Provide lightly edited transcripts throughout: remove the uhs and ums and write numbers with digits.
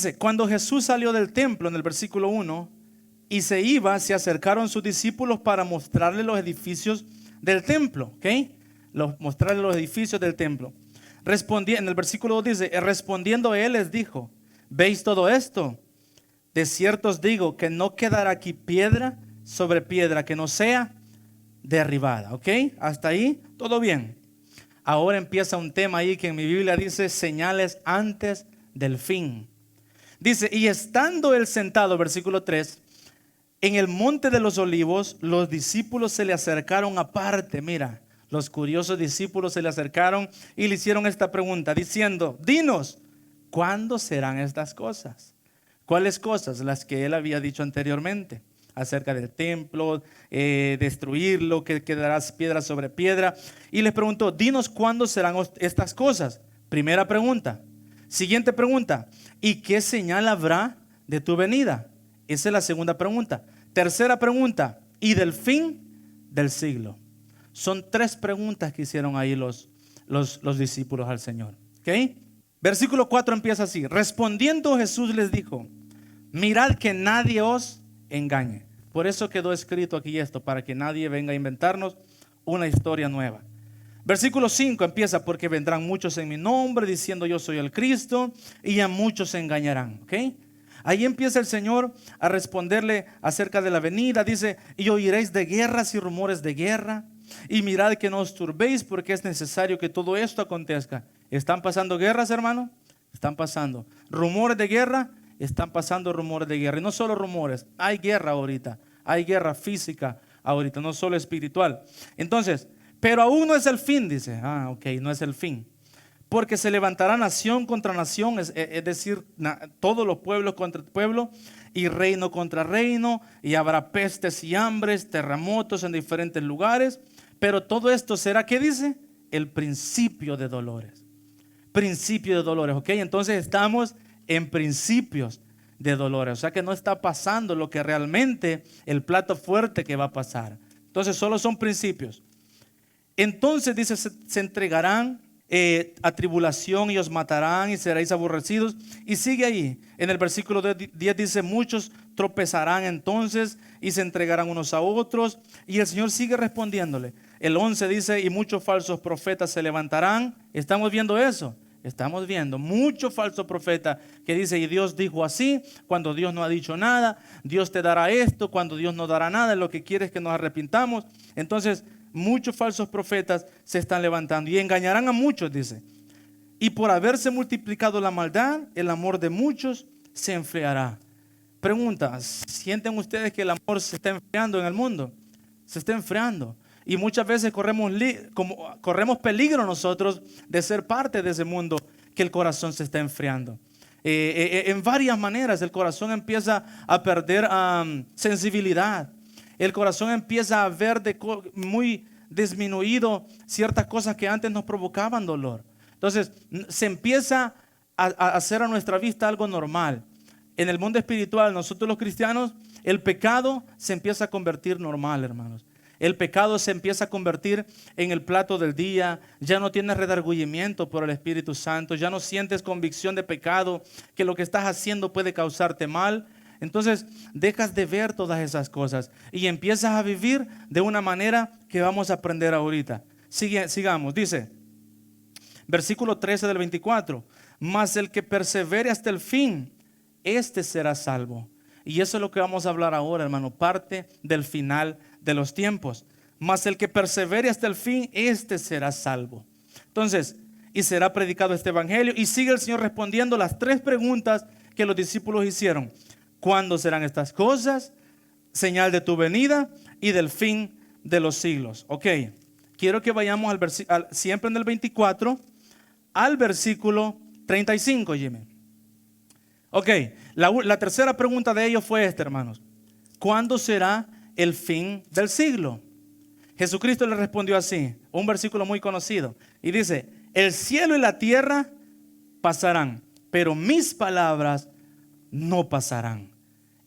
Dice, cuando Jesús salió del templo, en el versículo 1, y se iba, se acercaron sus discípulos para mostrarle los edificios del templo. ¿Ok? Mostrarle los edificios del templo. En el versículo 2 dice, respondiendo él les dijo, ¿veis todo esto? De cierto os digo que no quedará aquí piedra sobre piedra que no sea derribada. ¿Ok? Hasta ahí, todo bien. Ahora empieza un tema ahí que en mi Biblia dice señales antes del fin. Dice, y estando él sentado, versículo 3, en el monte de los olivos, los discípulos se le acercaron aparte. Mira, los curiosos discípulos se le acercaron y le hicieron esta pregunta diciendo, dinos, ¿cuándo serán estas cosas? ¿Cuáles cosas? Las que él había dicho anteriormente acerca del templo, destruirlo, que quedará piedra sobre piedra. Y les preguntó, dinos cuándo serán estas cosas. Primera pregunta. Siguiente pregunta, ¿y qué señal habrá de tu venida? Esa es la segunda pregunta. Tercera pregunta, ¿y del fin del siglo? Son tres preguntas que hicieron ahí los discípulos al Señor. ¿Ok? Versículo 4 empieza así. Respondiendo Jesús les dijo, mirad que nadie os engañe. Por eso quedó escrito aquí esto, para que nadie venga a inventarnos una historia nueva. Versículo 5 empieza, porque vendrán muchos en mi nombre diciendo yo soy el Cristo, y a muchos se engañarán. ¿Ok? Ahí empieza el Señor a responderle acerca de la venida. Dice, y oiréis de guerras y rumores de guerra, y mirad que no os turbéis, porque es necesario que todo esto acontezca. ¿Están pasando guerras, hermano? Están pasando rumores de guerra. Están pasando rumores de guerra. Y no solo rumores, hay guerra ahorita. Hay guerra física ahorita, no solo espiritual. Entonces, pero aún no es el fin, dice. Ok, no es el fin. Porque se levantará nación contra nación, es decir, todos los pueblos contra pueblo, y reino contra reino, y habrá pestes y hambres, terremotos en diferentes lugares. Pero todo esto será, ¿qué dice? El principio de dolores. Principio de dolores, ¿ok? Entonces estamos en principios de dolores. O sea que no está pasando lo que realmente el plato fuerte que va a pasar. Entonces solo son principios. Entonces dice, se entregarán a tribulación y os matarán y seréis aborrecidos. Y sigue ahí. En el versículo 10 dice, muchos tropezarán entonces y se entregarán unos a otros. Y el Señor sigue respondiéndole. El 11 dice, y muchos falsos profetas se levantarán. ¿Estamos viendo eso? Estamos viendo muchos falsos profetas que dice, y Dios dijo así, cuando Dios no ha dicho nada. Dios te dará esto, cuando Dios no dará nada. Lo que quiere es que nos arrepintamos. Entonces, muchos falsos profetas se están levantando y engañarán a muchos, dice. Y por haberse multiplicado la maldad, el amor de muchos se enfriará. Pregunta, ¿sienten ustedes que el amor se está enfriando en el mundo? Se está enfriando. Y muchas veces corremos peligro nosotros de ser parte de ese mundo que el corazón se está enfriando. En varias maneras el corazón empieza a perder sensibilidad. El corazón empieza a ver muy disminuido ciertas cosas que antes nos provocaban dolor. Entonces se empieza a hacer a nuestra vista algo normal. En el mundo espiritual, nosotros los cristianos, el pecado se empieza a convertir normal, hermanos. El pecado se empieza a convertir en el plato del día. Ya no tienes redargüimiento por el Espíritu Santo. Ya no sientes convicción de pecado, que lo que estás haciendo puede causarte mal. Entonces dejas de ver todas esas cosas y empiezas a vivir de una manera que vamos a aprender ahorita. Sigamos, dice, versículo 13 del 24. Mas el que persevere hasta el fin, este será salvo. Y eso es lo que vamos a hablar ahora, hermano, parte del final de los tiempos. Mas el que persevere hasta el fin, este será salvo. Entonces, y será predicado este evangelio. Y sigue el Señor respondiendo las tres preguntas que los discípulos hicieron. ¿Cuándo serán estas cosas? Señal de tu venida y del fin de los siglos. Ok, quiero que vayamos siempre en el 24 al versículo 35, Jimmy. Ok, la tercera pregunta de ellos fue esta, hermanos. ¿Cuándo será el fin del siglo? Jesucristo le respondió así, un versículo muy conocido. Y dice, el cielo y la tierra pasarán, pero mis palabras no pasarán.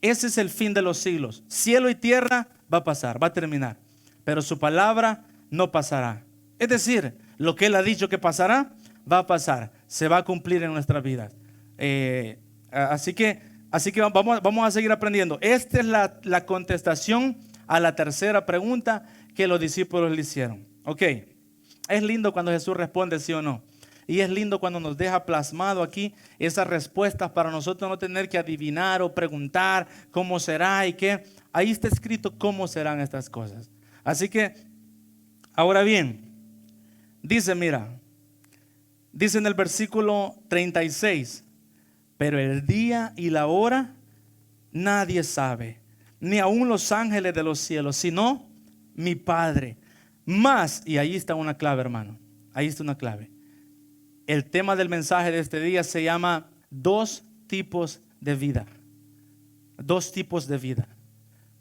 Ese es el fin de los siglos. Cielo y tierra va a pasar, va a terminar, pero su palabra no pasará. Es decir, lo que Él ha dicho que pasará, va a pasar, se va a cumplir en nuestras vidas. Así que vamos a seguir aprendiendo. Esta es la contestación a la tercera pregunta que los discípulos le hicieron. Ok, es lindo cuando Jesús responde sí o no. Y es lindo cuando nos deja plasmado aquí esas respuestas para nosotros no tener que adivinar o preguntar cómo será y qué. Ahí está escrito cómo serán estas cosas. Así que, ahora bien, dice en el versículo 36, pero el día y la hora nadie sabe, ni aun los ángeles de los cielos, sino mi Padre. Más, y ahí está una clave, hermano, ahí está una clave. El tema del mensaje de este día se llama dos tipos de vida. Dos tipos de vida.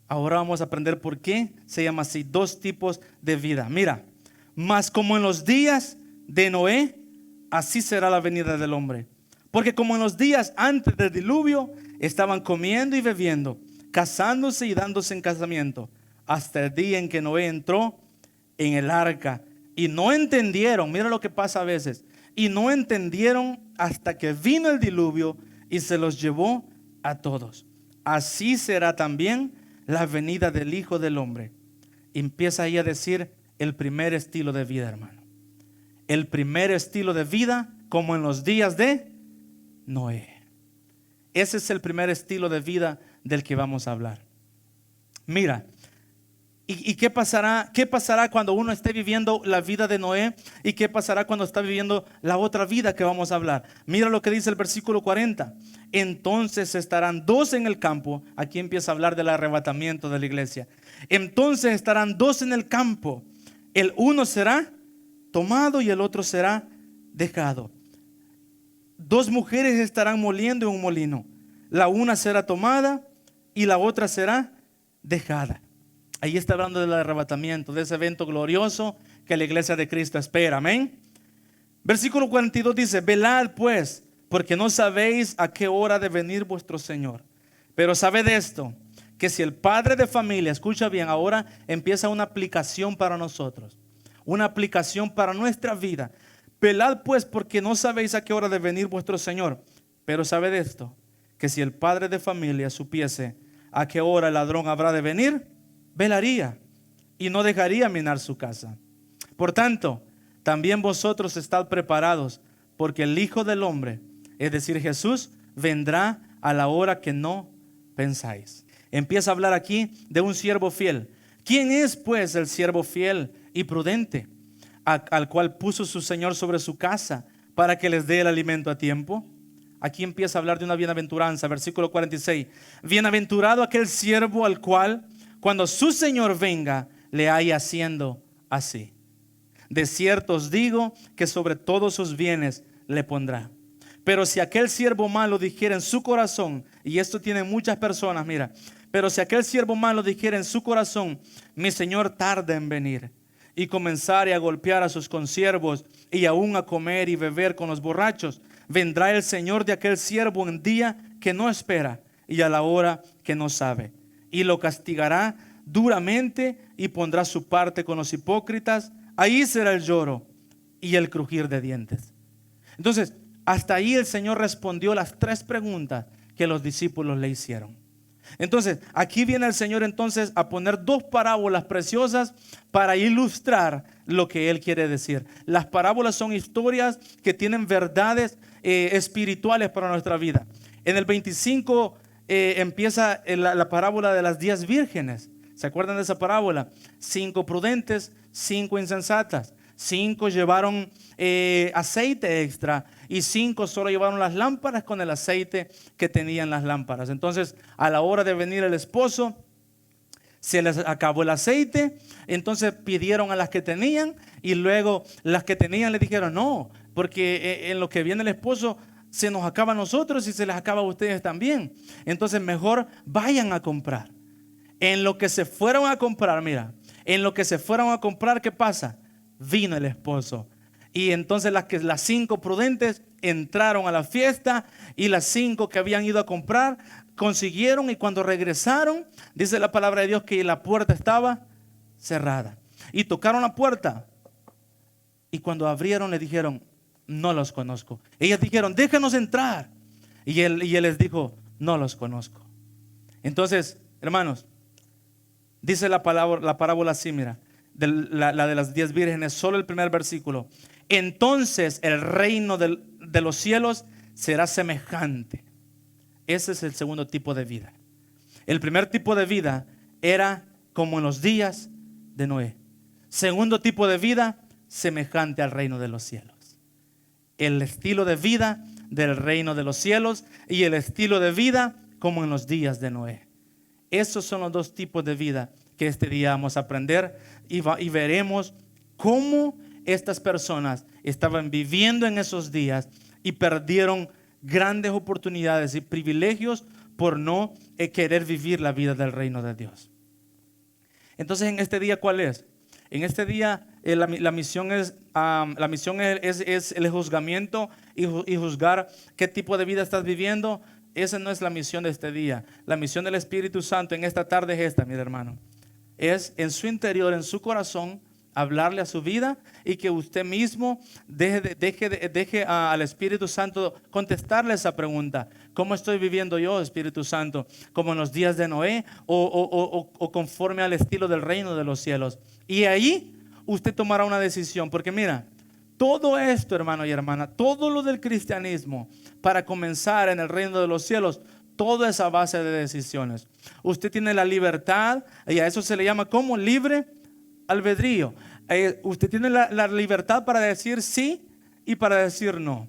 Ahora vamos a aprender por qué se llama así, dos tipos de vida. Mira, más como en los días de Noé, así será la venida del hombre. Porque como en los días antes del diluvio, estaban comiendo y bebiendo, casándose y dándose en casamiento, hasta el día en que Noé entró en el arca. Y no entendieron, mira lo que pasa a veces, y no entendieron hasta que vino el diluvio y se los llevó a todos. Así será también la venida del Hijo del Hombre. Empieza ahí a decir el primer estilo de vida, hermano. El primer estilo de vida como en los días de Noé. Ese es el primer estilo de vida del que vamos a hablar. Mira, ¿y qué pasará? ¿Qué pasará cuando uno esté viviendo la vida de Noé? ¿Y qué pasará cuando está viviendo la otra vida que vamos a hablar? Mira lo que dice el versículo 40. Entonces estarán dos en el campo. Aquí empieza a hablar del arrebatamiento de la iglesia. Entonces estarán dos en el campo. El uno será tomado y el otro será dejado. Dos mujeres estarán moliendo en un molino. La una será tomada y la otra será dejada. Ahí está hablando del arrebatamiento, de ese evento glorioso que la iglesia de Cristo espera. Amén. Versículo 42 dice: velad pues, porque no sabéis a qué hora ha de venir vuestro Señor. Pero sabed esto, que si el padre de familia, escucha bien, ahora empieza una aplicación para nosotros, una aplicación para nuestra vida. Velad pues, porque no sabéis a qué hora ha de venir vuestro Señor. Pero sabed esto, que si el padre de familia supiese a qué hora el ladrón habrá de venir, velaría y no dejaría minar su casa. Por tanto, también vosotros estad preparados, porque el Hijo del Hombre, es decir, Jesús, vendrá a la hora que no pensáis. Empieza a hablar aquí de un siervo fiel. ¿Quién es pues el siervo fiel y prudente, al cual puso su Señor sobre su casa para que les dé el alimento a tiempo? Aquí empieza a hablar de una bienaventuranza, versículo 46. Bienaventurado aquel siervo al cual, cuando su Señor venga, le haya haciendo así. De cierto os digo que sobre todos sus bienes le pondrá. Pero si aquel siervo malo dijera en su corazón, y esto tiene muchas personas, mira, pero si aquel siervo malo dijera en su corazón, mi Señor tarda en venir, y comenzare a golpear a sus consiervos y aún a comer y beber con los borrachos, vendrá el Señor de aquel siervo en día que no espera y a la hora que no sabe, y lo castigará duramente y pondrá su parte con los hipócritas. Ahí será el lloro y el crujir de dientes. Entonces, hasta ahí el Señor respondió las tres preguntas que los discípulos le hicieron. Entonces, aquí viene el Señor entonces a poner dos parábolas preciosas para ilustrar lo que Él quiere decir. Las parábolas son historias que tienen verdades espirituales para nuestra vida. En el 25 empieza la parábola de las 10 vírgenes. ¿Se acuerdan de esa parábola? 5 prudentes, 5 insensatas. 5 llevaron aceite extra y 5 solo llevaron las lámparas con el aceite que tenían las lámparas. Entonces, a la hora de venir el esposo, se les acabó el aceite. Entonces pidieron a las que tenían, y luego las que tenían le dijeron: no, porque en lo que viene el esposo se nos acaba a nosotros y se les acaba a ustedes también. Entonces mejor vayan a comprar. En lo que se fueron a comprar, mira, en lo que se fueron a comprar, ¿qué pasa? Vino el esposo. Y entonces las 5 prudentes entraron a la fiesta, y las 5 que habían ido a comprar consiguieron, y cuando regresaron, dice la palabra de Dios que la puerta estaba cerrada. Y tocaron la puerta, y cuando abrieron le dijeron: no los conozco. Ellas dijeron: déjanos entrar. Y él les dijo, no los conozco. Entonces, hermanos, dice la parábola así, mira, la de las 10 vírgenes, solo el primer versículo. Entonces el reino de los cielos será semejante. Ese es el segundo tipo de vida. El primer tipo de vida era como en los días de Noé. Segundo tipo de vida, semejante al reino de los cielos. El estilo de vida del reino de los cielos y el estilo de vida como en los días de Noé. Esos son los dos tipos de vida que este día vamos a aprender y veremos cómo estas personas estaban viviendo en esos días y perdieron grandes oportunidades y privilegios por no querer vivir la vida del reino de Dios. Entonces, en este día, ¿cuál es? En este día la misión es el juzgamiento y juzgar qué tipo de vida estás viviendo. Esa no es la misión de este día. La misión del Espíritu Santo en esta tarde es esta, mi hermano. Es en su interior, en su corazón, hablarle a su vida y que usted mismo deje al Espíritu Santo contestarle esa pregunta. ¿Cómo estoy viviendo yo, Espíritu Santo? ¿Como en los días de Noé o conforme al estilo del reino de los cielos? Y ahí usted tomará una decisión, porque mira, todo esto, hermano y hermana, todo lo del cristianismo para comenzar en el reino de los cielos, todo es a base de decisiones. Usted tiene la libertad y a eso se le llama como libre albedrío. Usted tiene la libertad para decir sí y para decir no.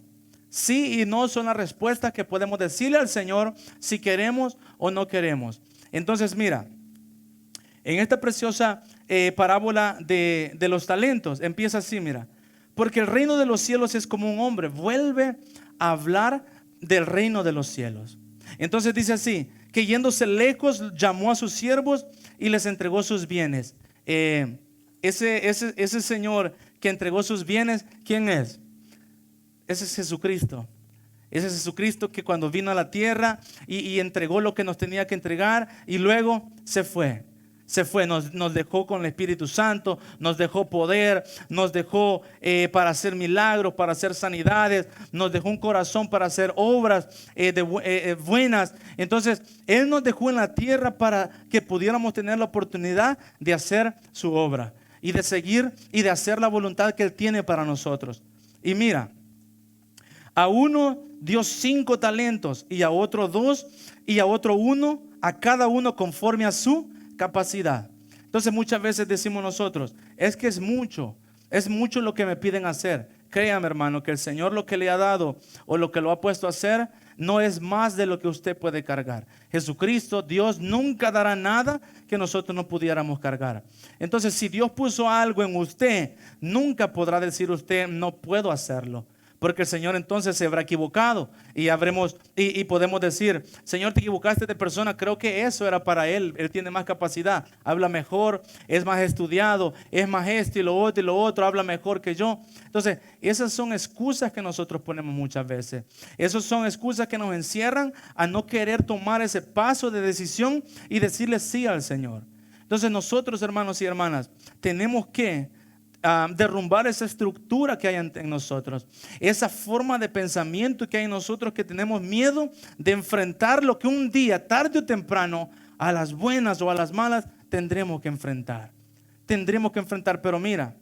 Sí y no son las respuestas que podemos decirle al Señor si queremos o no queremos. Entonces mira, en esta preciosa parábola de los talentos empieza así, mira. Porque el reino de los cielos es como un hombre. Vuelve a hablar del reino de los cielos. Entonces dice así, que yéndose lejos llamó a sus siervos y les entregó sus bienes. Ese Señor que entregó sus bienes, ¿quién es? Ese es Jesucristo. Ese es Jesucristo que cuando vino a la tierra y entregó lo que nos tenía que entregar y luego se fue. Nos dejó con el Espíritu Santo, nos dejó poder, nos dejó para hacer milagros, para hacer sanidades, nos dejó un corazón para hacer obras buenas. Entonces, Él nos dejó en la tierra para que pudiéramos tener la oportunidad de hacer su obra y de seguir y de hacer la voluntad que Él tiene para nosotros. Y mira, a uno dio 5 talentos y a otro 2 y a otro 1, a cada uno conforme a su capacidad. Entonces muchas veces decimos nosotros, es que es mucho lo que me piden hacer. Créame, hermano, que el Señor lo que le ha dado o lo que lo ha puesto a hacer no es más de lo que usted puede cargar. Jesucristo, Dios, nunca dará nada que nosotros no pudiéramos cargar. Entonces, si Dios puso algo en usted, nunca podrá decir usted, no puedo hacerlo. Porque el Señor entonces se habrá equivocado y podemos decir, Señor, te equivocaste de persona, creo que eso era para él tiene más capacidad, habla mejor, es más estudiado, es más esto y lo otro, habla mejor que yo. Entonces, esas son excusas que nosotros ponemos muchas veces. Esas son excusas que nos encierran a no querer tomar ese paso de decisión y decirle sí al Señor. Entonces nosotros, hermanos y hermanas, tenemos que derrumbar esa estructura que hay en nosotros, esa forma de pensamiento que hay en nosotros, que tenemos miedo de enfrentar lo que un día, tarde o temprano, a las buenas o a las malas, tendremos que enfrentar. Pero mira,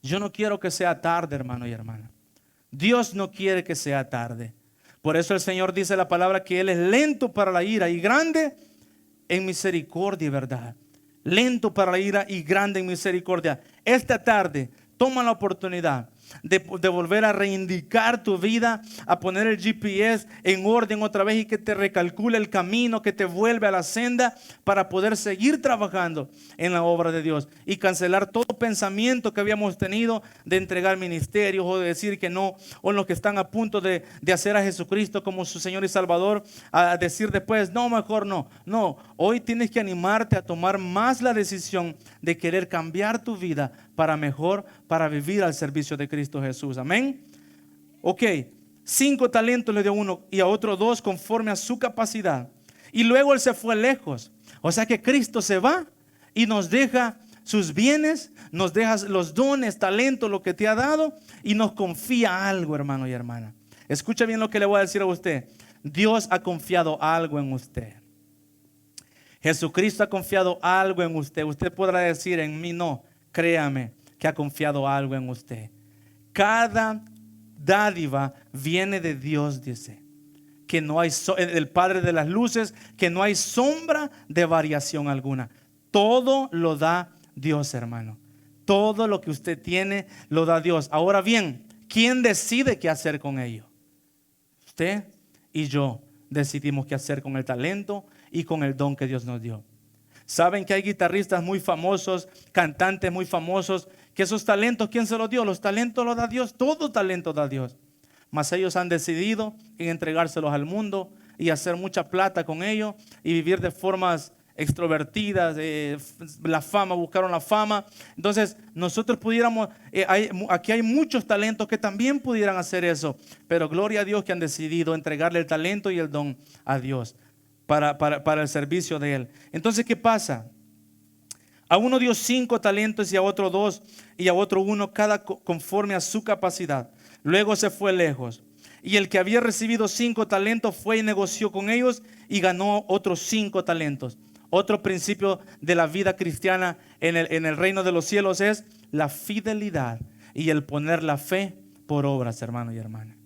yo no quiero que sea tarde, hermano y hermana. Dios no quiere que sea tarde. Por eso el Señor dice la palabra que Él es lento para la ira y grande en misericordia y verdad. Lento para la ira y grande en misericordia. Esta tarde toma la oportunidad de volver a reindicar tu vida, a poner el GPS en orden otra vez y que te recalcule el camino, que te vuelve a la senda para poder seguir trabajando en la obra de Dios y cancelar todo pensamiento que habíamos tenido de entregar ministerios o de decir que no, o los que están a punto de hacer a Jesucristo como su Señor y Salvador, a decir después, no, mejor no. No, hoy tienes que animarte a tomar más la decisión de querer cambiar tu vida para mejor, para vivir al servicio de Cristo Jesús. Amén. Ok, 5 talentos le dio uno y a otro 2 conforme a su capacidad. Y luego Él se fue lejos. O sea que Cristo se va y nos deja sus bienes, nos deja los dones, talentos, lo que te ha dado, y nos confía algo, hermano y hermana. Escucha bien lo que le voy a decir a usted. Dios ha confiado algo en usted. Jesucristo ha confiado algo en usted. Usted podrá decir, en mí no. Créame que ha confiado algo en usted. Cada dádiva viene de Dios, dice. Que no hay, el Padre de las luces, que no hay sombra de variación alguna. Todo lo da Dios, hermano. Todo lo que usted tiene lo da Dios. Ahora bien, ¿quién decide qué hacer con ello? Usted y yo decidimos qué hacer con el talento y con el don que Dios nos dio. Saben que hay guitarristas muy famosos, cantantes muy famosos, que esos talentos, ¿quién se los dio? Los talentos los da Dios, todo talento da Dios. Mas ellos han decidido en entregárselos al mundo y hacer mucha plata con ellos y vivir de formas extrovertidas, la fama, buscaron la fama. Entonces nosotros pudiéramos, aquí hay muchos talentos que también pudieran hacer eso, pero gloria a Dios que han decidido entregarle el talento y el don a Dios para el servicio de Él. Entonces, ¿qué pasa? A uno dio 5 talentos y a otro 2 y a otro 1, cada conforme a su capacidad. Luego se fue lejos. Y el que había recibido 5 talentos fue y negoció con ellos y ganó otros 5 talentos. Otro principio de la vida cristiana en el reino de los cielos es la fidelidad y el poner la fe por obras, hermano y hermana.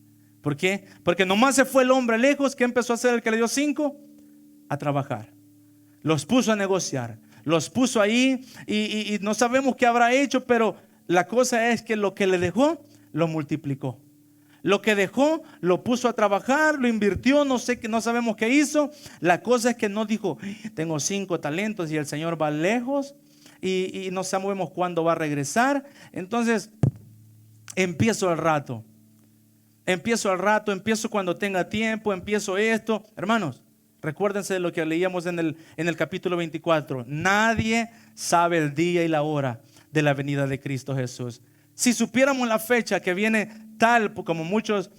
¿Por qué? Porque nomás se fue el hombre lejos. ¿Qué empezó a hacer el que le dio 5? A trabajar. Los puso a negociar. Los puso ahí y no sabemos qué habrá hecho, pero la cosa es que lo que le dejó, lo multiplicó. Lo que dejó, lo puso a trabajar, lo invirtió, no sabemos qué hizo. La cosa es que no dijo, tengo 5 talentos y el Señor va lejos y no sabemos cuándo va a regresar. Entonces, empiezo al rato, empiezo cuando tenga tiempo, empiezo esto. Hermanos, recuérdense de lo que leíamos en el capítulo 24. Nadie sabe el día y la hora de la venida de Cristo Jesús. Si supiéramos la fecha que viene tal, como muchos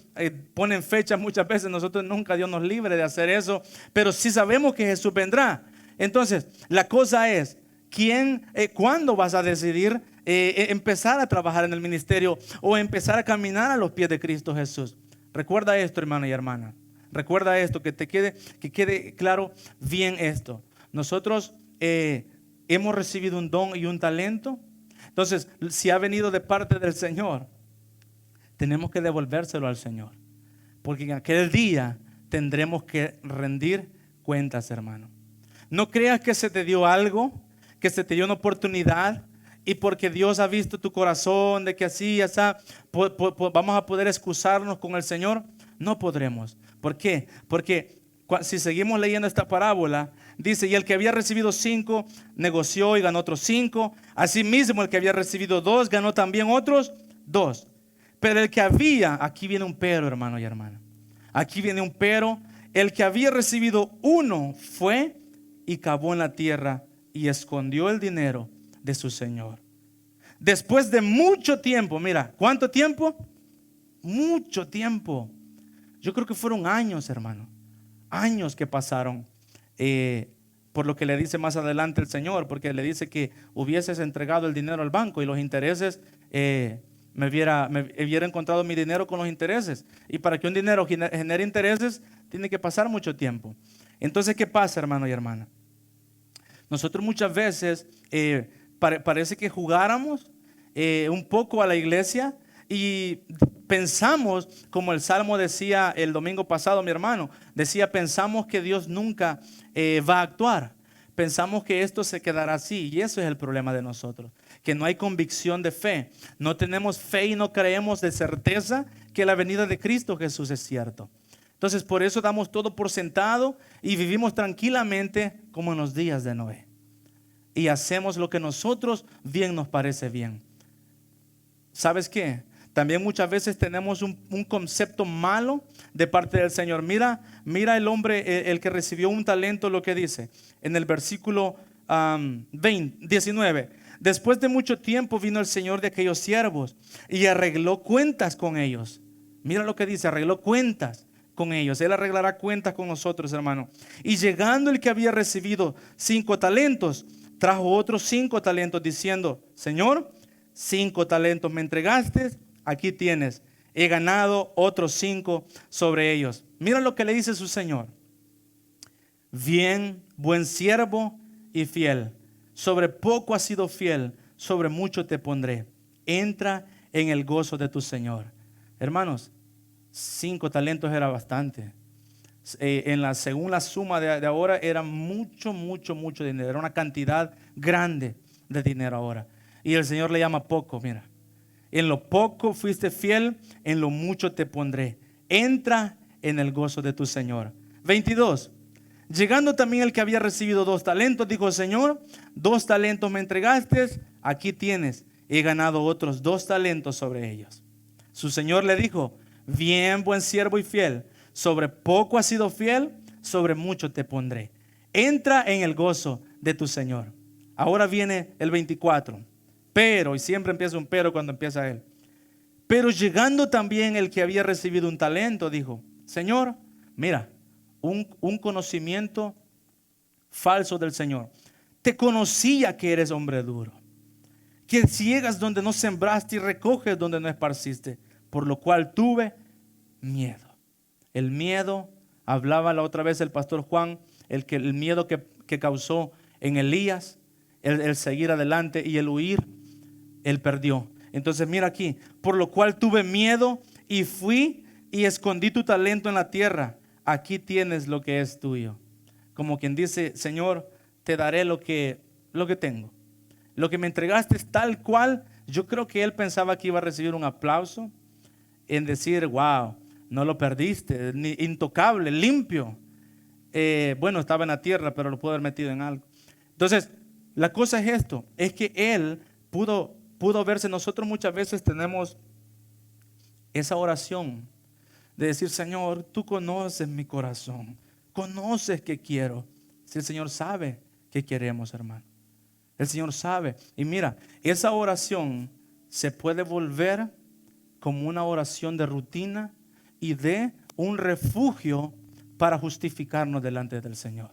ponen fechas muchas veces, nosotros nunca, Dios nos libre de hacer eso, pero si sabemos que Jesús vendrá. Entonces, la cosa es, ¿cuándo vas a decidir empezar a trabajar en el ministerio o empezar a caminar a los pies de Cristo Jesús? Recuerda esto, hermano y hermana. Recuerda esto, que quede claro bien esto. Nosotros hemos recibido un don y un talento. Entonces, si ha venido de parte del Señor, tenemos que devolvérselo al Señor. Porque en aquel día tendremos que rendir cuentas, hermano. No creas que se te dio algo, que se te dio una oportunidad y porque Dios ha visto tu corazón de que así, así, vamos a poder excusarnos con el Señor. No podremos. ¿Por qué? Porque si seguimos leyendo esta parábola, dice, y el que había recibido 5 negoció y ganó otros 5. Asimismo, el que había recibido 2 ganó también otros 2. Pero el que había, aquí viene un pero, hermano y hermana. Aquí viene un pero. El que había recibido 1 fue y cavó en la tierra y escondió el dinero de su señor. Después de mucho tiempo, mira, ¿cuánto tiempo? Mucho tiempo. Yo creo que fueron años, hermano. Años que pasaron por lo que le dice más adelante el Señor, porque le dice que hubieses entregado el dinero al banco y los intereses, me hubiera encontrado mi dinero con los intereses. Y para que un dinero genere intereses, tiene que pasar mucho tiempo. Entonces, ¿qué pasa, hermano y hermana? Nosotros muchas veces parece que jugáramos un poco a la iglesia y pensamos, como el Salmo decía el domingo pasado, mi hermano, decía, pensamos que Dios nunca va a actuar. Pensamos que esto se quedará así, y eso es el problema de nosotros, que no hay convicción de fe. No tenemos fe y no creemos de certeza que la venida de Cristo Jesús es cierto. Entonces, por eso damos todo por sentado y vivimos tranquilamente como en los días de Noé. Y hacemos lo que nosotros bien nos parece bien. ¿Sabes qué? También muchas veces tenemos un concepto malo de parte del Señor. Mira el hombre, el que recibió un talento, lo que dice en el versículo 19. Después de mucho tiempo vino el Señor de aquellos siervos y arregló cuentas con ellos. Mira lo que dice, arregló cuentas con ellos. Él arreglará cuentas con nosotros, hermano. Y llegando el que había recibido 5 talentos, trajo otros 5 talentos diciendo, Señor, 5 talentos me entregaste, aquí tienes. he ganado otros 5 sobre ellos. Mira lo que le dice su señor. Bien, buen siervo y fiel. Sobre poco has sido fiel, sobre mucho te pondré. Entra en el gozo de tu Señor. Hermanos, 5 talentos era bastante. Según la suma de ahora, era mucho dinero. Era una cantidad grande de dinero ahora. Y el Señor le llama poco, mira. En lo poco fuiste fiel, en lo mucho te pondré. Entra en el gozo de tu Señor. 22. Llegando también el que había recibido 2 talentos, dijo: Señor, 2 talentos me entregaste, aquí tienes, he ganado otros 2 talentos sobre ellos. Su Señor le dijo: bien, buen siervo y fiel, sobre poco has sido fiel, sobre mucho te pondré. Entra en el gozo de tu Señor. Ahora viene el 24. Pero, y siempre empieza un pero cuando empieza él. Pero llegando también el que había recibido un talento, dijo: Señor, mira, un conocimiento falso del Señor. Te conocía que eres hombre duro, que ciegas donde no sembraste y recoges donde no esparciste, por lo cual tuve miedo. El miedo, hablaba la otra vez el pastor Juan, el miedo que causó en Elías, el seguir adelante y el huir, él perdió. Entonces mira aquí, por lo cual tuve miedo y fui y escondí tu talento en la tierra. Aquí tienes lo que es tuyo. Como quien dice: Señor, te daré lo que tengo. Lo que me entregaste es tal cual. Yo creo que él pensaba que iba a recibir un aplauso en decir: wow, no lo perdiste, intocable, limpio. Bueno, estaba en la tierra, pero lo pudo haber metido en algo. Entonces, la cosa es esto, es que él pudo verse. Nosotros muchas veces tenemos esa oración de decir: Señor, tú conoces mi corazón, conoces que quiero. Si el Señor sabe que queremos, hermano, el Señor sabe. Y mira, esa oración se puede volver como una oración de rutina y de un refugio para justificarnos delante del Señor.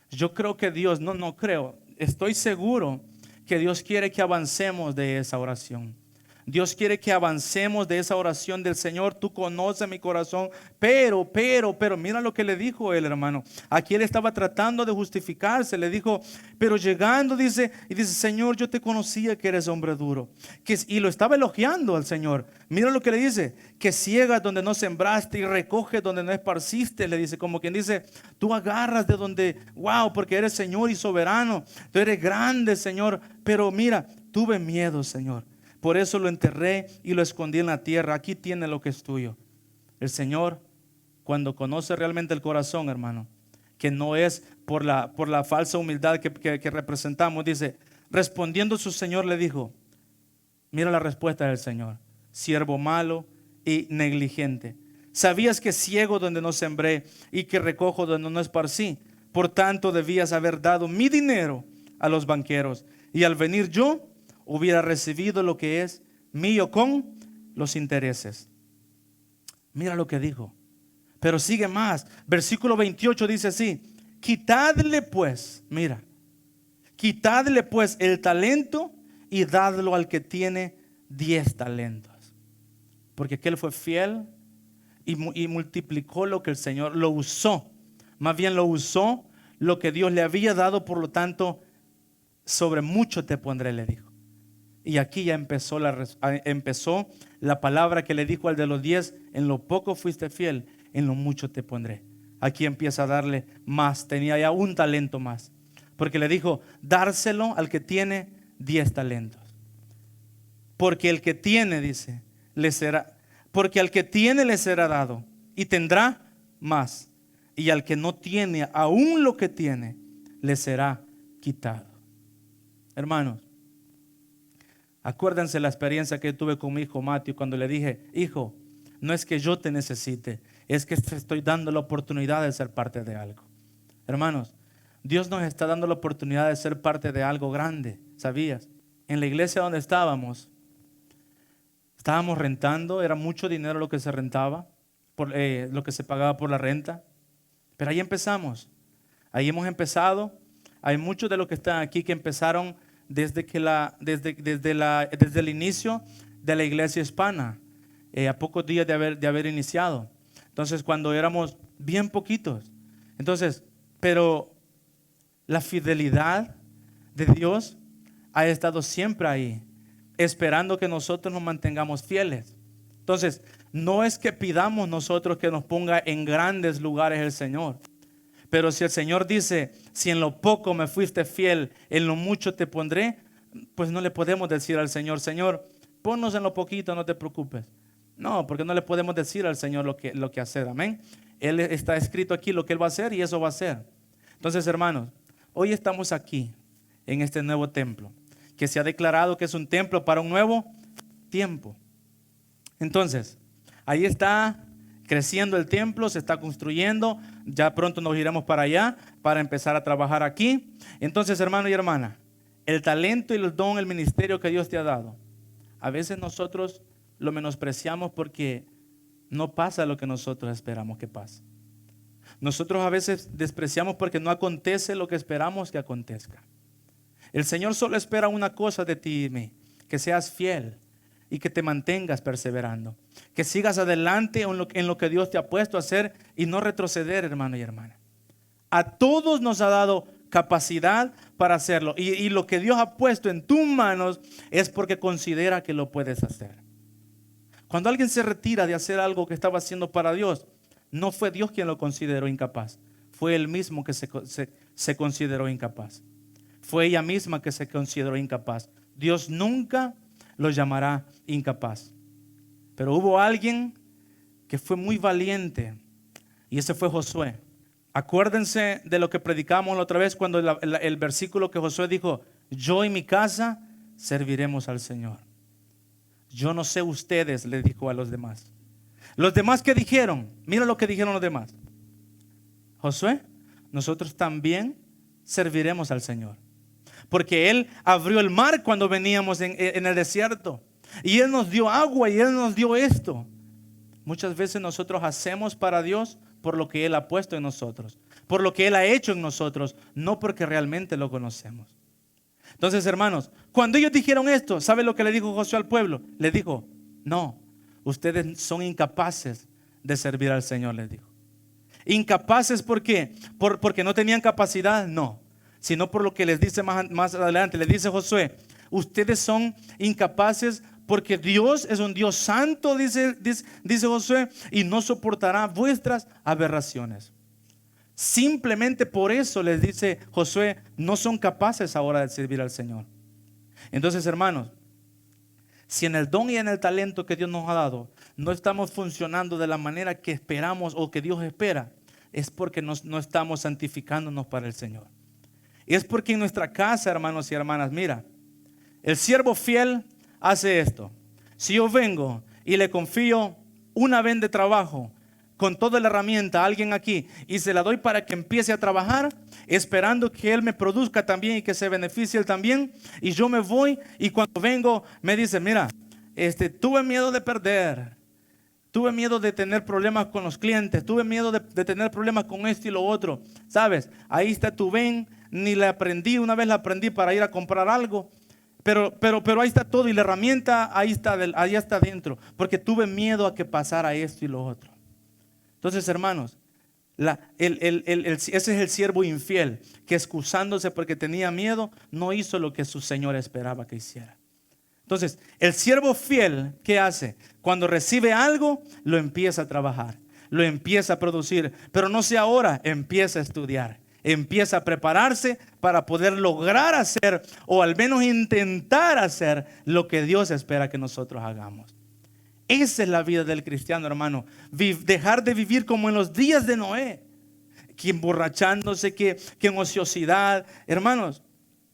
Yo creo que Dios, no creo, estoy seguro que Dios quiere que avancemos de esa oración. Dios quiere que avancemos de esa oración del Señor. Tú conoces mi corazón, pero mira lo que le dijo él, hermano. Aquí él estaba tratando de justificarse. Le dijo, pero llegando, dice, Señor, yo te conocía que eres hombre duro. Y lo estaba elogiando al Señor. Mira lo que le dice, que ciegas donde no sembraste y recoges donde no esparciste. Le dice, como quien dice, tú agarras de donde, wow, porque eres Señor y soberano. Tú eres grande, Señor. Pero mira, tuve miedo, Señor. Por eso lo enterré y lo escondí en la tierra. Aquí tiene lo que es tuyo. El Señor, cuando conoce realmente el corazón, hermano, que no es por la falsa humildad que representamos, dice, respondiendo su Señor le dijo, mira la respuesta del Señor: siervo malo y negligente. Sabías que ciego donde no sembré y que recojo donde no esparcí. Por tanto debías haber dado mi dinero a los banqueros, y al venir yo hubiera recibido lo que es mío con los intereses. Mira lo que dijo. Pero sigue más. Versículo 28 dice así: quitadle pues, mira, quitadle pues el talento y dadlo al que tiene 10 talentos. Porque aquel fue fiel y multiplicó lo que el Señor lo usó. Más bien lo usó lo que Dios le había dado, por lo tanto, sobre mucho te pondré, le dijo. Y aquí ya empezó la palabra que le dijo al de los 10: en lo poco fuiste fiel, en lo mucho te pondré. Aquí empieza a darle más. Tenía ya un talento más, porque le dijo, dárselo al que tiene 10 talentos. Porque el que tiene, dice, porque al que tiene le será dado y tendrá más. Y al que no tiene, aún lo que tiene, le será quitado. Hermanos, acuérdense la experiencia que tuve con mi hijo Matthew, cuando le dije, hijo, no es que yo te necesite, es que te estoy dando la oportunidad de ser parte de algo. Hermanos, Dios nos está dando la oportunidad de ser parte de algo grande. ¿Sabías? En la iglesia donde estábamos rentando, era mucho dinero lo que se rentaba, lo que se pagaba por la renta. Pero ahí empezamos, ahí hemos empezado. Hay muchos de los que están aquí que empezaron desde el inicio de la iglesia hispana. a pocos días de haber iniciado. Entonces, cuando éramos bien poquitos. Entonces, pero la fidelidad de Dios ha estado siempre ahí, esperando que nosotros nos mantengamos fieles. Entonces, no es que pidamos nosotros que nos ponga en grandes lugares el Señor. Pero si el Señor dice, si en lo poco me fuiste fiel, en lo mucho te pondré, pues no le podemos decir al Señor, Señor, ponnos en lo poquito, no te preocupes. No, porque no le podemos decir al Señor lo que hacer, amén. Él está escrito aquí lo que Él va a hacer y eso va a hacer. Entonces, hermanos, hoy estamos aquí en este nuevo templo, que se ha declarado que es un templo para un nuevo tiempo. Entonces, ahí está creciendo el templo, se está construyendo, ya pronto nos iremos para allá para empezar a trabajar aquí. Entonces, hermano y hermana, el talento y el don, el ministerio que Dios te ha dado, a veces nosotros lo menospreciamos porque no pasa lo que nosotros esperamos que pase. Nosotros a veces despreciamos porque no acontece lo que esperamos que acontezca. El Señor solo espera una cosa de ti y mí, que seas fiel y que te mantengas perseverando, que sigas adelante en lo que Dios te ha puesto a hacer y no retroceder, hermano y hermana. A todos nos ha dado capacidad para hacerlo y lo que Dios ha puesto en tus manos es porque considera que lo puedes hacer. Cuando alguien se retira de hacer algo que estaba haciendo para Dios, no fue Dios quien lo consideró incapaz, fue él mismo que se consideró incapaz. Fue ella misma que se consideró incapaz. Dios nunca lo llamará incapaz. Pero hubo alguien que fue muy valiente y ese fue Josué. Acuérdense de lo que predicamos la otra vez cuando el versículo que Josué dijo, yo y mi casa serviremos al Señor. Yo no sé ustedes, le dijo a los demás. Los demás, ¿qué dijeron? Mira lo que dijeron los demás. Josué, nosotros también serviremos al Señor. Porque Él abrió el mar cuando veníamos en el desierto. Y Él nos dio agua y Él nos dio esto. Muchas veces nosotros hacemos para Dios por lo que Él ha puesto en nosotros. Por lo que Él ha hecho en nosotros. No porque realmente lo conocemos. Entonces, hermanos, cuando ellos dijeron esto, ¿sabe lo que le dijo Josué al pueblo? Le dijo, no, ustedes son incapaces de servir al Señor, les dijo. Incapaces, ¿por qué? Porque no tenían capacidad, no. Sino por lo que les dice más adelante, les dice Josué, ustedes son incapaces porque Dios es un Dios santo, dice Josué, y no soportará vuestras aberraciones. Simplemente por eso les dice Josué, no son capaces ahora de servir al Señor. Entonces, hermanos, si en el don y en el talento que Dios nos ha dado no estamos funcionando de la manera que esperamos o que Dios espera, es porque no estamos santificándonos para el Señor. Es porque en nuestra casa, hermanos y hermanas, mira, el siervo fiel hace esto. Si yo vengo y le confío una vez de trabajo con toda la herramienta a alguien aquí y se la doy para que empiece a trabajar, esperando que él me produzca también y que se beneficie él también, y yo me voy y cuando vengo me dice, mira, tuve miedo de perder, tuve miedo de tener problemas con los clientes, tuve miedo de tener problemas con esto y lo otro, ¿sabes? Ahí está tu ven, ni la aprendí, una vez la aprendí para ir a comprar algo, pero ahí está todo y la herramienta ahí está dentro, porque tuve miedo a que pasara esto y lo otro. Entonces, hermanos, ese es el siervo infiel que excusándose porque tenía miedo, no hizo lo que su Señor esperaba que hiciera. Entonces, el siervo fiel, ¿qué hace? Cuando recibe algo, lo empieza a trabajar, lo empieza a producir, pero no sea ahora, empieza a estudiar, empieza a prepararse para poder lograr hacer o al menos intentar hacer lo que Dios espera que nosotros hagamos. Esa es la vida del cristiano, hermano. Dejar de vivir como en los días de Noé, que emborrachándose, que en ociosidad. Hermanos,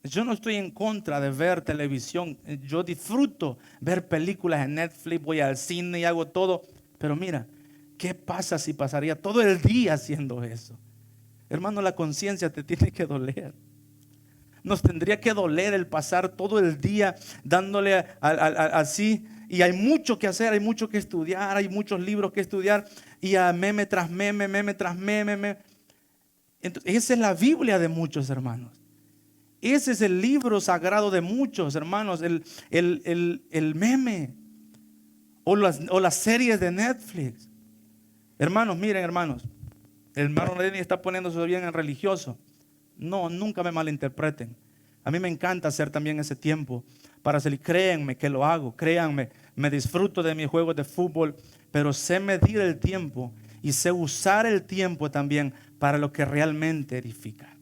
yo no estoy en contra de ver televisión. Yo disfruto ver películas en Netflix, voy al cine y hago todo. Pero mira, ¿qué pasa si pasaría todo el día haciendo eso? Hermano, la conciencia te tiene que doler. Nos tendría que doler el pasar todo el día dándole así. Y hay mucho que hacer, hay mucho que estudiar, hay muchos libros que estudiar. Y a meme tras meme, meme tras meme. Entonces, esa es la Biblia de muchos, hermanos. Ese es el libro sagrado de muchos, hermanos. El meme. o las series de Netflix. Hermanos, miren hermanos, el hermano Lenny está poniéndose bien en religioso. No, nunca me malinterpreten. A mí me encanta hacer también ese tiempo para salir. Créanme que lo hago, créanme, me disfruto de mis juegos de fútbol, pero sé medir el tiempo y sé usar el tiempo también para lo que realmente edifica.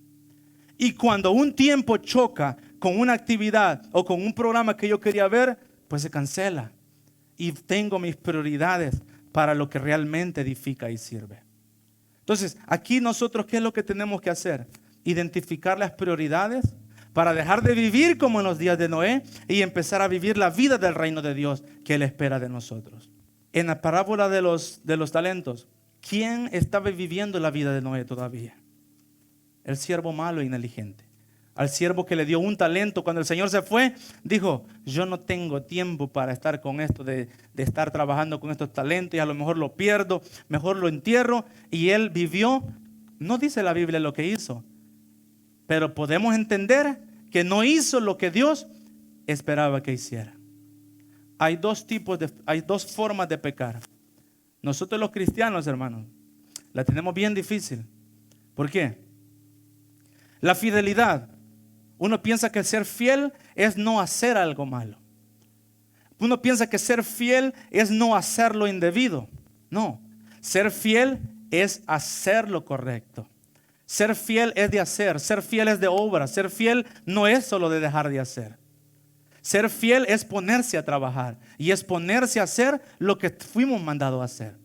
Y cuando un tiempo choca con una actividad o con un programa que yo quería ver, pues se cancela. Y tengo mis prioridades para lo que realmente edifica y sirve. Entonces, aquí nosotros, ¿qué es lo que tenemos que hacer? Identificar las prioridades para dejar de vivir como en los días de Noé y empezar a vivir la vida del reino de Dios que Él espera de nosotros. En la parábola de los talentos, ¿quién estaba viviendo la vida de Noé todavía? El siervo malo e inteligente. Al siervo que le dio un talento, cuando el Señor se fue, dijo: yo no tengo tiempo para estar con esto de estar trabajando con estos talentos, y a lo mejor lo pierdo, mejor lo entierro. Y él vivió, no dice la Biblia lo que hizo, pero podemos entender que no hizo lo que Dios esperaba que hiciera. Hay dos formas de pecar. Nosotros los cristianos, hermanos, la tenemos bien difícil. ¿Por qué? La fidelidad. Uno piensa que ser fiel es no hacer algo malo. Uno piensa que ser fiel es no hacer lo indebido. No, ser fiel es hacer lo correcto. Ser fiel es de hacer, ser fiel es de obra. Ser fiel no es solo de dejar de hacer. Ser fiel es ponerse a trabajar y es ponerse a hacer lo que fuimos mandados a hacer.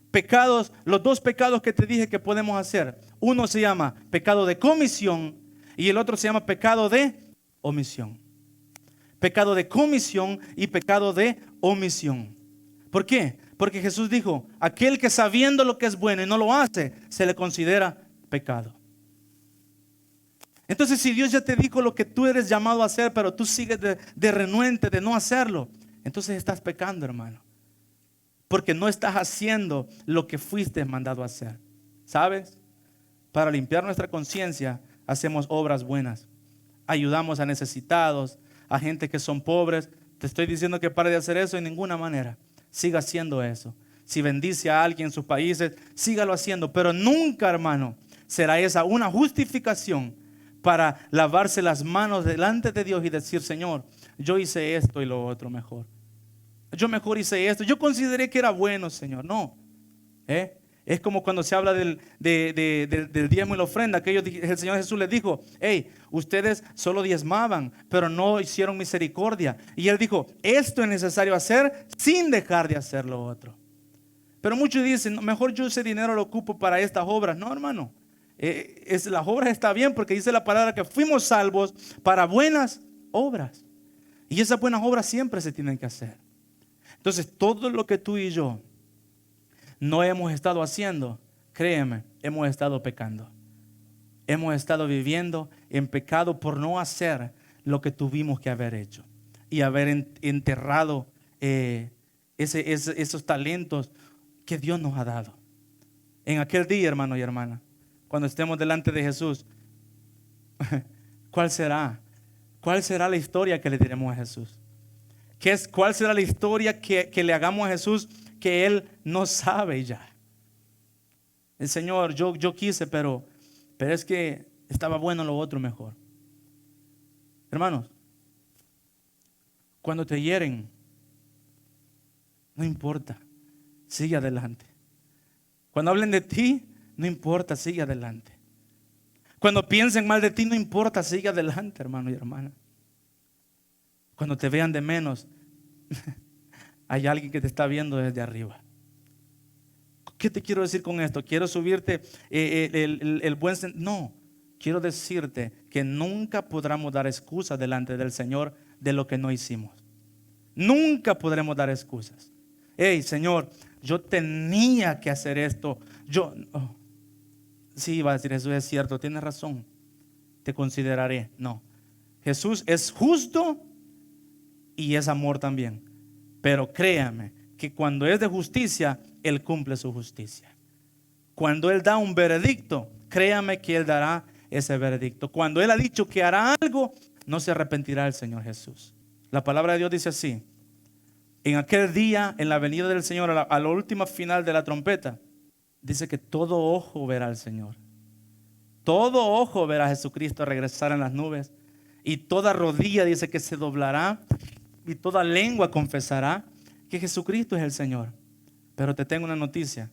Pecados, los dos pecados que te dije que podemos hacer. Uno se llama pecado de comisión y el otro se llama pecado de omisión. Pecado de comisión y pecado de omisión. ¿Por qué? Porque Jesús dijo: aquel que sabiendo lo que es bueno y no lo hace, se le considera pecado. Entonces, si Dios ya te dijo lo que tú eres llamado a hacer, pero tú sigues de renuente, de no hacerlo, entonces estás pecando, hermano. Porque no estás haciendo lo que fuiste mandado a hacer. ¿Sabes? Para limpiar nuestra conciencia, hacemos obras buenas. Ayudamos a necesitados, a gente que son pobres. Te estoy diciendo que pare de hacer eso en ninguna manera. Siga haciendo eso. Si bendice a alguien en sus países, sígalo haciendo. Pero nunca, hermano, será esa una justificación para lavarse las manos delante de Dios y decir: Señor, yo hice esto y lo otro mejor. Yo mejor hice esto. Yo consideré que era bueno, Señor. No. Es como cuando se habla del diezmo y la ofrenda. Que el Señor Jesús les dijo: hey, ustedes solo diezmaban, pero no hicieron misericordia. Y Él dijo: esto es necesario hacer sin dejar de hacer lo otro. Pero muchos dicen: no, mejor yo ese dinero lo ocupo para estas obras. No, hermano. Las obras está bien, porque dice la palabra que fuimos salvos para buenas obras. Y esas buenas obras siempre se tienen que hacer. Entonces, todo lo que tú y yo no hemos estado haciendo, créeme, hemos estado pecando. Hemos estado viviendo en pecado por no hacer lo que tuvimos que haber hecho y haber enterrado esos talentos que Dios nos ha dado. En aquel día, hermano y hermana, cuando estemos delante de Jesús, ¿cuál será? ¿Cuál será la historia que le diremos a Jesús? ¿Cuál será la historia que le hagamos a Jesús que Él no sabe ya? El Señor, yo quise, pero es que estaba bueno lo otro mejor. Hermanos, cuando te hieren, no importa, sigue adelante. Cuando hablen de ti, no importa, sigue adelante. Cuando piensen mal de ti, no importa, sigue adelante, hermano y hermana. Cuando te vean de menos, hay alguien que te está viendo desde arriba. ¿Qué te quiero decir con esto? ¿Quiero subirte el buen sentido? No, quiero decirte que nunca podremos dar excusas delante del Señor de lo que no hicimos. Nunca podremos dar excusas. Hey, Señor, yo tenía que hacer esto. Sí, va a decir Jesús: es cierto, tienes razón, te consideraré. No, Jesús es justo y es amor también. Pero créame que cuando es de justicia, Él cumple su justicia. Cuando Él da un veredicto, créame que Él dará ese veredicto. Cuando Él ha dicho que hará algo, no se arrepentirá el Señor Jesús. La palabra de Dios dice así: En aquel día, en la venida del Señor, a la última final de la trompeta, dice que todo ojo verá al Señor. Todo ojo verá a Jesucristo regresar en las nubes. Y toda rodilla dice que se doblará y toda lengua confesará que Jesucristo es el Señor. Pero te tengo una noticia: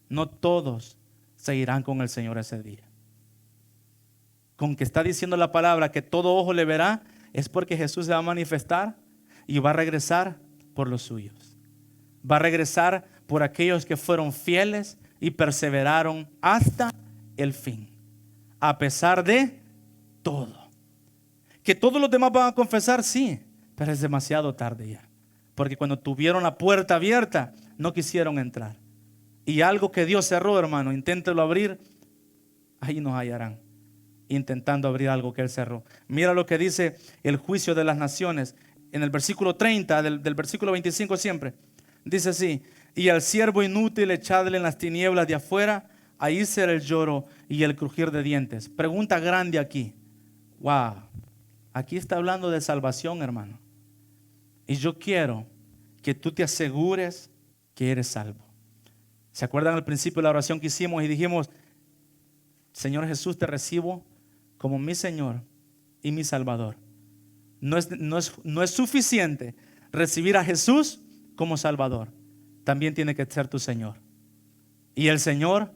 no todos se irán con el Señor ese día. Con que está diciendo la palabra que todo ojo le verá, es porque Jesús se va a manifestar y va a regresar por los suyos. Va a regresar por aquellos que fueron fieles y perseveraron hasta el fin, a pesar de todo. Que todos los demás van a confesar, sí, pero es demasiado tarde ya. Porque cuando tuvieron la puerta abierta, no quisieron entrar. Y algo que Dios cerró, hermano, inténtelo abrir, ahí nos hallarán, intentando abrir algo que Él cerró. Mira lo que dice el juicio de las naciones en el versículo 30 del versículo 25 siempre. Dice así: y al siervo inútil echadle en las tinieblas de afuera, ahí será el lloro y el crujir de dientes. Pregunta grande aquí. Wow, aquí está hablando de salvación, hermano. Y yo quiero que tú te asegures que eres salvo. ¿Se acuerdan al principio de la oración que hicimos y dijimos: Señor Jesús, te recibo como mi Señor y mi Salvador? No es suficiente recibir a Jesús como Salvador, también tiene que ser tu Señor. Y el Señor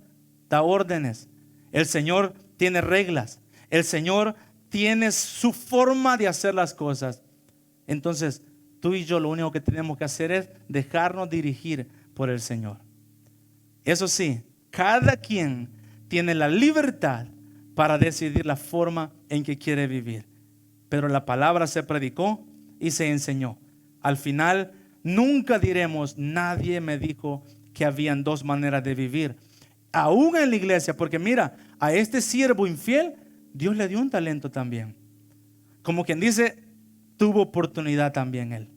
da órdenes, el Señor tiene reglas, el Señor tiene su forma de hacer las cosas. Entonces tú y yo lo único que tenemos que hacer es dejarnos dirigir por el Señor. Eso sí, cada quien tiene la libertad para decidir la forma en que quiere vivir. Pero la palabra se predicó y se enseñó. Al final nunca diremos: nadie me dijo que habían dos maneras de vivir. Aún en la iglesia, porque mira, a este siervo infiel Dios le dio un talento también. Como quien dice, tuvo oportunidad también él,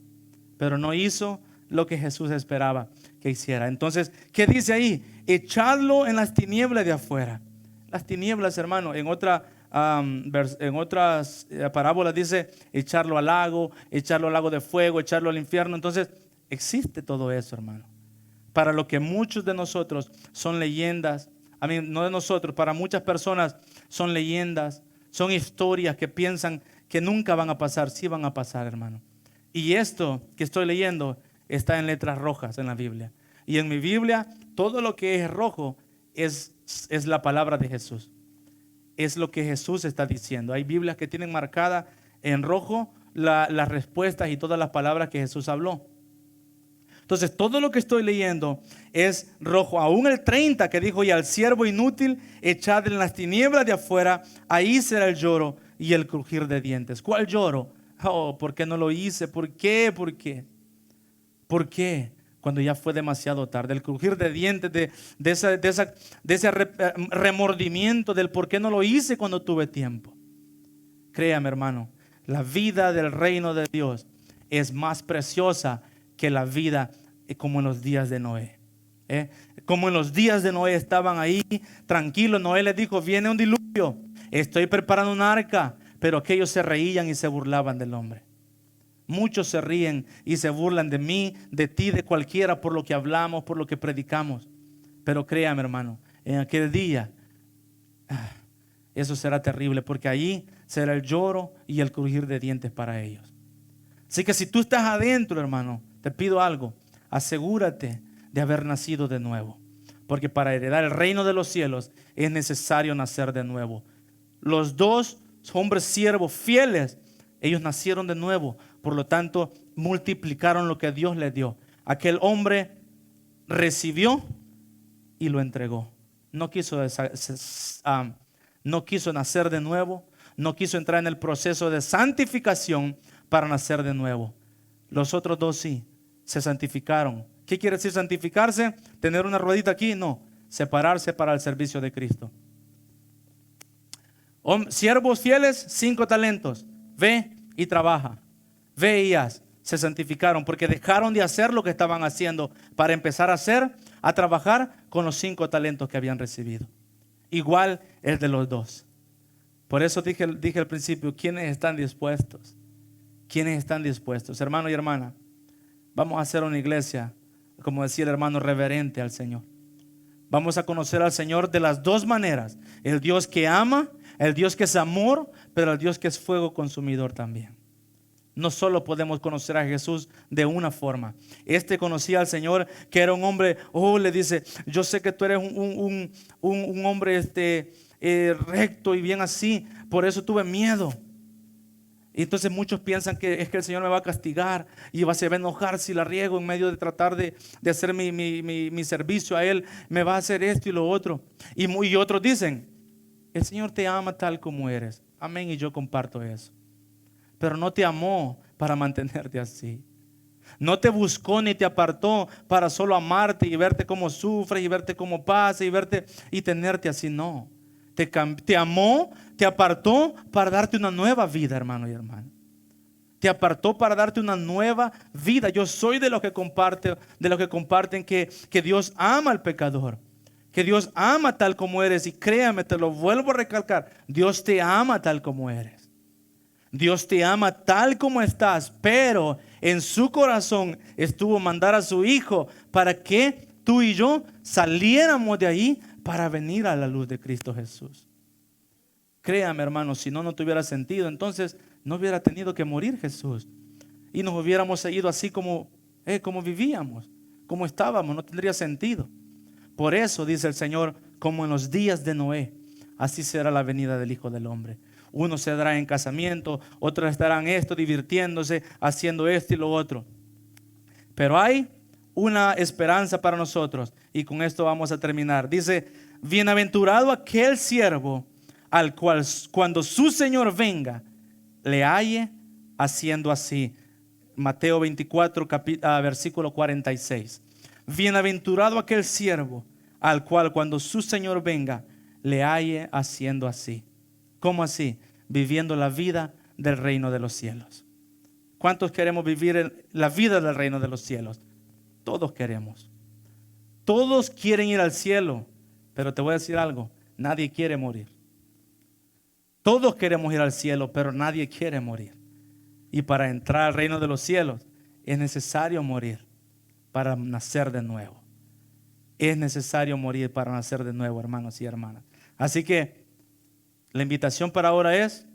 pero no hizo lo que Jesús esperaba que hiciera. Entonces, ¿qué dice ahí? Echadlo en las tinieblas de afuera. Las tinieblas, hermano, en otras parábolas dice echarlo al lago de fuego, echarlo al infierno. Entonces, existe todo eso, hermano. Para lo que muchos de nosotros son leyendas, no de nosotros, para muchas personas son leyendas, son historias que piensan que nunca van a pasar. Sí van a pasar, hermano. Y esto que estoy leyendo está en letras rojas en la Biblia. Y en mi Biblia, todo lo que es rojo es la palabra de Jesús. Es lo que Jesús está diciendo. Hay Biblias que tienen marcada en rojo las respuestas y todas las palabras que Jesús habló. Entonces, todo lo que estoy leyendo es rojo. Aún el 30 que dijo: y al siervo inútil echadle en las tinieblas de afuera, ahí será el lloro y el crujir de dientes. ¿Cuál lloro? Oh, ¿por qué no lo hice? ¿Por qué? ¿Por qué? ¿Por qué? Cuando ya fue demasiado tarde. El crujir de dientes, de ese remordimiento del por qué no lo hice cuando tuve tiempo. Créame, hermano, la vida del reino de Dios es más preciosa que la vida como en los días de Noé. Como en los días de Noé estaban ahí tranquilos. Noé les dijo: viene un diluvio, estoy preparando un arca. Pero aquellos se reían y se burlaban del hombre. Muchos se ríen y se burlan de mí, de ti, de cualquiera, por lo que hablamos, por lo que predicamos. Pero créame, hermano, en aquel día eso será terrible, porque allí será el lloro y el crujir de dientes para ellos. Así que si tú estás adentro, hermano, te pido algo: asegúrate de haber nacido de nuevo, porque para heredar el reino de los cielos es necesario nacer de nuevo. Los dos hombres siervos fieles, ellos nacieron de nuevo, por lo tanto multiplicaron lo que Dios les dio. Aquel hombre recibió y lo entregó. No quiso nacer de nuevo, no quiso entrar en el proceso de santificación para nacer de nuevo. Los otros dos sí, se santificaron. ¿Qué quiere decir santificarse? ¿Tener una ruedita aquí? No, separarse para el servicio de Cristo. Siervos fieles, 5 talentos. Ve y trabaja. Ve y haz. Se santificaron porque dejaron de hacer lo que estaban haciendo para empezar a trabajar con los 5 talentos que habían recibido. Igual el de los dos. Por eso dije al principio: ¿quiénes están dispuestos? ¿Quiénes están dispuestos? Hermano y hermana, Vamos a hacer una iglesia, como decía el hermano, reverente al Señor. Vamos a conocer al Señor de las dos maneras: el Dios que ama, el Dios que es amor, pero el Dios que es fuego consumidor también. No solo podemos conocer a Jesús de una forma. Este conocía al Señor, que era un hombre, le dice: yo sé que tú eres un hombre recto y bien así, por eso tuve miedo. Y entonces muchos piensan que es que el Señor me va a castigar y se va a enojar si la riego en medio de tratar de hacer mi servicio a Él. Me va a hacer esto y lo otro. Y otros dicen: el Señor te ama tal como eres. Amén, y yo comparto eso. Pero no te amó para mantenerte así. No te buscó ni te apartó para solo amarte y verte cómo sufres y verte cómo pasa y tenerte así. No. Te amó, te apartó para darte una nueva vida, hermano y hermana. Te apartó para darte una nueva vida. Yo soy de los que comparten que Dios ama al pecador, que Dios ama tal como eres. Y créame, te lo vuelvo a recalcar: Dios te ama tal como eres. Dios te ama tal como estás, pero en su corazón estuvo mandar a su Hijo para que tú y yo saliéramos de ahí para venir a la luz de Cristo Jesús. Créame, hermano, si no tuviera sentido, entonces no hubiera tenido que morir Jesús y nos hubiéramos seguido así como vivíamos, como estábamos. No tendría sentido. Por eso dice el Señor: como en los días de Noé, así será la venida del Hijo del Hombre. Unos se darán en casamiento, otros estarán divirtiéndose, haciendo esto y lo otro. Pero hay una esperanza para nosotros, y con esto vamos a terminar. Dice: bienaventurado aquel siervo al cual cuando su Señor venga le halle haciendo así. Mateo 24, versículo 46. Bienaventurado aquel siervo al cual cuando su Señor venga le halle haciendo así. ¿Cómo así? Viviendo la vida del reino de los cielos. ¿Cuántos queremos vivir la vida del reino de los cielos? Todos queremos. Todos quieren ir al cielo, pero te voy a decir algo: nadie quiere morir. Todos queremos ir al cielo, pero nadie quiere morir. Y para entrar al reino de los cielos es necesario morir para nacer de nuevo. Es necesario morir para nacer de nuevo, hermanos y hermanas. Así que la invitación para ahora es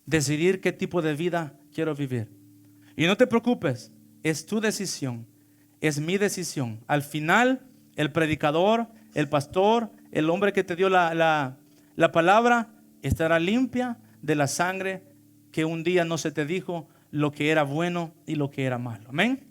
decidir qué tipo de vida quiero vivir. Y no te preocupes, es tu decisión, es mi decisión. Al final, el predicador, el pastor, el hombre que te dio la palabra estará limpia de la sangre que un día no se te dijo lo que era bueno y lo que era malo. Amén.